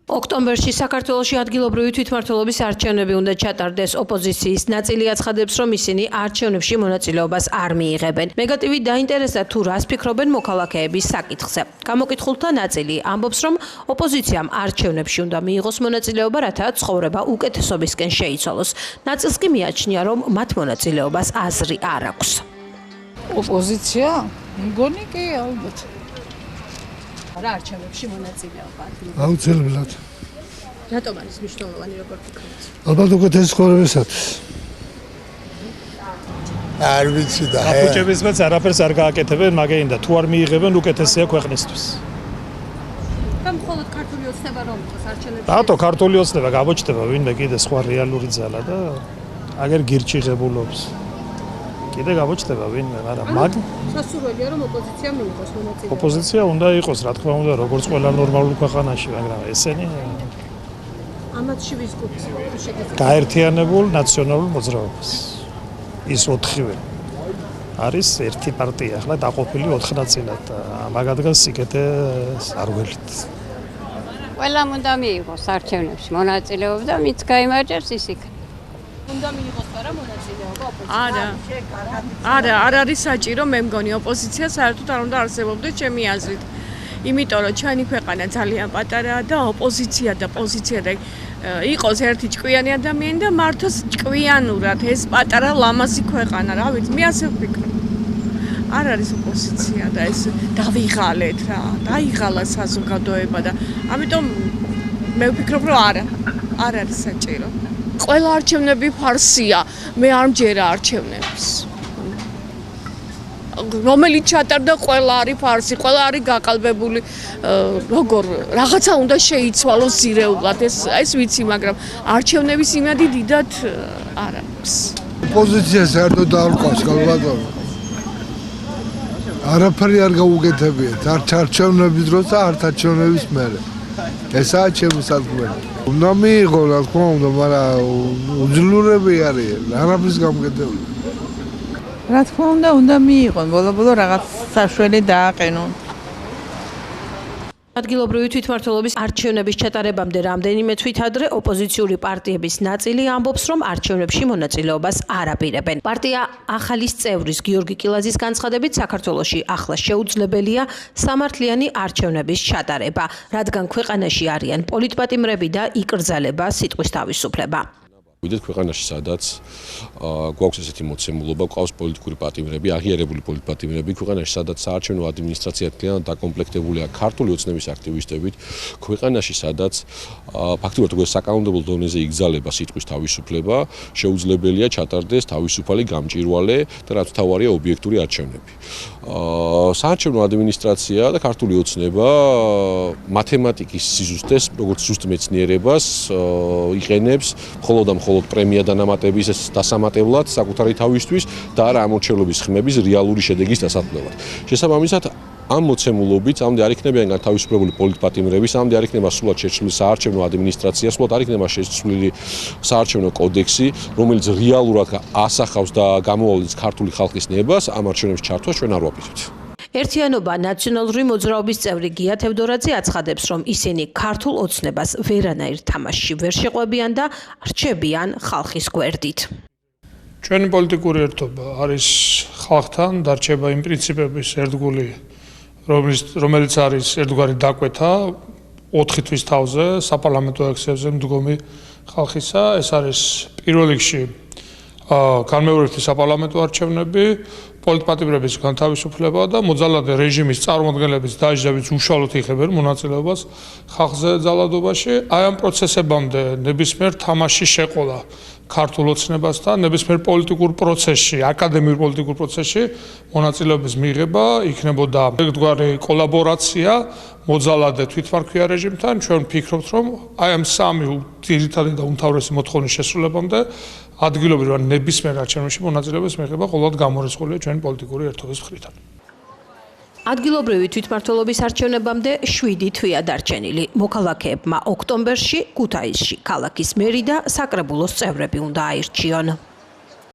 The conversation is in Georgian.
ოქტომბერში საქართველოში ადგილობრივი თვითმმართველობის არჩევნები უნდა ჩატარდეს. ოპოზიციის ნაწილი აცხადებს, რომ ისინი არჩევნებში მონაწილეობას არ მიიღებენ. მეგატივი დაინტერესდა თუ რას ფიქრობენ მოქალაქეების საკითხზე. გამოკითხულთა ნაწილი ამბობს, რომ ოპოზიციამ არჩევნებში უნდა მიიღოს მონაწილეობა, რათა ცხოვრება უკეთესობისკენ შეიცვალოს. ნაწილს კი მიაჩნია, რომ მათ მონაწილეობას აზრი არ აქვს. ოპოზიცია? მგონი კი ალბათ. რა არჩევნებში მონაწილეობა? აუცილებლად. რატომ არის მნიშვნელოვანი როგორ ფიქრობთ? ალბათ უკეთესი ცხოვრებისათვის. არ ვიცი და აბუჯებისმაც არაფერს არ გააკეთებენ, მაგრამ და თუ არ მიიღებენ უკეთესია ქვეყნისთვის. და მხოლოდ ქართული ოცნება რომ იყოს არჩევნებში? რატო ქართული ოცნება გამოჩნდება ვინმე კიდე სხვა რეალური ძალა და აგერ გირჩიღებულობს. კიდე გამოჩნდება ვინმე, მაგრამ სასურველია რომ ოპოზიცია მიიღოს მონაწილეობა. ოპოზიცია უნდა იყოს, რა თქმა უნდა, როგორც ყველა ნორმალურ ქვეყანაში, მაგრამ ესენი ამათში ვის გულს შეგეძლო? გაერთიანებულ ნაციონალურ მოძრაობას. ის 4-ვე არის ერთი პარტია, ახლა დაყოფილი 4 ნაწილად. მაგადგან სიკეთეს არ ველით. ყველამ უნდა მიიღოს არჩევნებში მონაწილეობა და ვინც გაიმარჯვებს ის იქნება. უნდა მიიღოს პარა მონაწილეობა ოპოზიცია. არა, არ არის საჭირო, მე მგონი ოპოზიცია საერთოდ არ უნდა არსებობდეს ჩემი აზრით. იმიტომ რომ ჩვენი ქვეყანა ძალიან პატარაა და ოპოზიცია და პოზიცია და იყოს ერთი ჭკვიანი ადამიანი და მართოს ჭკვიანურად ეს პატარა ლამაზი ქვეყანა, რა ვიცი, მე ასე ვფიქრობ. არ არის ოპოზიცია და ეს დავიღალეთ რა, დაიღალა საზოგადოება და ამიტომ მე ვფიქრობ რომ არ არის საჭირო. ყველა არჩევნები ფარსია, მე არ მჯერა არჩევნებს. რომელიც ჩატარდა ყველა არის ფარსი, ყველა არის გაკალბებული, როგორ რაღაცა უნდა შეიცვალოს ძირეულად, ეს ვიცი, მაგრამ არჩევნების იმედი დიდად არ აქვს. ოპოზიცია საერთოდ არ ყავს გალბატონო. არაფერი არ გაუგეთებიათ, არც არჩევნების დროს და არც არჩევნების მერე. ესაა ჩემი სათქმელი. უნდა მიიღო, რა თქმა უნდა, მაგრამ უძლურები არიან, არაფრის გამგეთებული. რა თქმა უნდა მიიღონ, ბოლო-ბოლო რაღაც საშველი დააყენონ. ადგილობრივი თვითმმართველობის არჩევნების ჩატარებამდე რამდენიმე თვით ადრე ოპოზიციური პარტიების ნაწილი ამბობს, რომ არჩევნებში მონაწილეობას არ აპირებენ. პარტია ახალის წევრის გიორგი კილაძის განცხადებით, საქართველოში ახლა შეუძლებელია სამართლიანი არჩევნების ჩატარება, რადგან ქვეყანაში არიან პოლიტპატიმრები და იკრძალება სიტყვის თავისუფლება. ვიდეთ ქვეყანაში, სადაც გვაქვს ესეთი მოცემულობა, გვყავს პოლიტიკური პატიმრები, აღიარებული პოლიტპატიმრები, ქვეყანაში, სადაც საარჩევნო ადმინისტრაცია მთლიანად დაკომპლექტებულია ქართული ოცნების აქტივისტებით, ქვეყანაში, სადაც ფაქტობრივად როგორც საკანონმდებლო დონეზე იგზალება სიტყვის თავისუფლება, შეუძლებელია ჩატარდეს თავისუფალი, გამჭვირვალე და რაც მთავარია ობიექტური არჩევნები. საარჩევნო ადმინისტრაცია და ქართული ოცნება მათემატიკის სიზუსტეს, როგორც ზუსტ მეცნიერებას იყენებს მხოლოდ პრემია დანამატების დასამატებლად საკუთარი თავისთვის და არა ამორჩევლობის ხმების რეალური შედეგის დასათვლელად. შესაბამისად, ამ მოცემულობით ამამდე არ იქნებიან განთავისუფლებული პოლიტპატიმრები, ამამდე არ იქნება სრულად შეცვლილი საარჩევნო ადმინისტრაცია, სრულად არ იქნება შეცვლილი საარჩევნო კოდექსი, რომელიც რეალურად ასახავს და გამოავლენს ქართული ხალხის ნებას, ამ არჩევნებში ჩართვას ჩვენ არ ვაპირებთ. ერთიანობა ნაციონალური მოძრაობის წევრი გია თევდორაძე აცხადებს, რომ ისინი ქართულ ოცნებას ვერანაირ თამაშში ვერ შეყვებიან და რჩებიან ხალხის გვერდით. ჩვენი პოლიტიკური ერთობა არის ხალხთან დარჩება იმ პრინციპების ერთგული, რომელიც არის ერთგვარი დაკვეთა 4 თვის თავზე საპარლამენტო ექციებზე მდგომი ხალხისა. ეს არის პირველ რიგში განმეორებითი საპარლამენტო არჩევნები, პოლიტპატიმრების განთავისუფლება და მოძალადე რეჟიმის წარმომადგენლების დაჟდებით უშუალოდ იღებენ მონაწილეობას ხალხზე ძალადობაში. აი ამ პროცესებამდე ნებისმიერ თამაში შეყოლა ქართულ ოცნებასთან, ნებისმიერ პოლიტიკურ პროცესში, აკადემიურ პოლიტიკურ პროცესში მონაწილეობის მიღება იქნებოდა ერთგვარი კოლაბორაცია მოძალადე თვითმარქვია რეჟიმთან. ჩვენ ვფიქრობთ, რომ აი ამ სამი ძირითადი და უმთავრესი მოთხოვნის შესრულებამდე ადგილობრივ ან ნებისმიერ არჩევნებში მონაწილეობის მიღება ყოველდღე გამორიცხულია ჩვენი პოლიტიკური ერთობის მხრიდან. ადგილობრივი თვითმმართველობის არჩევნებამდე 7 თვეა დარჩენილი. მოქალაქეებმა ოქტომბერში ქუთაისში ქალაქის მერი და საკრებულოს წევრები უნდა აირჩიონ.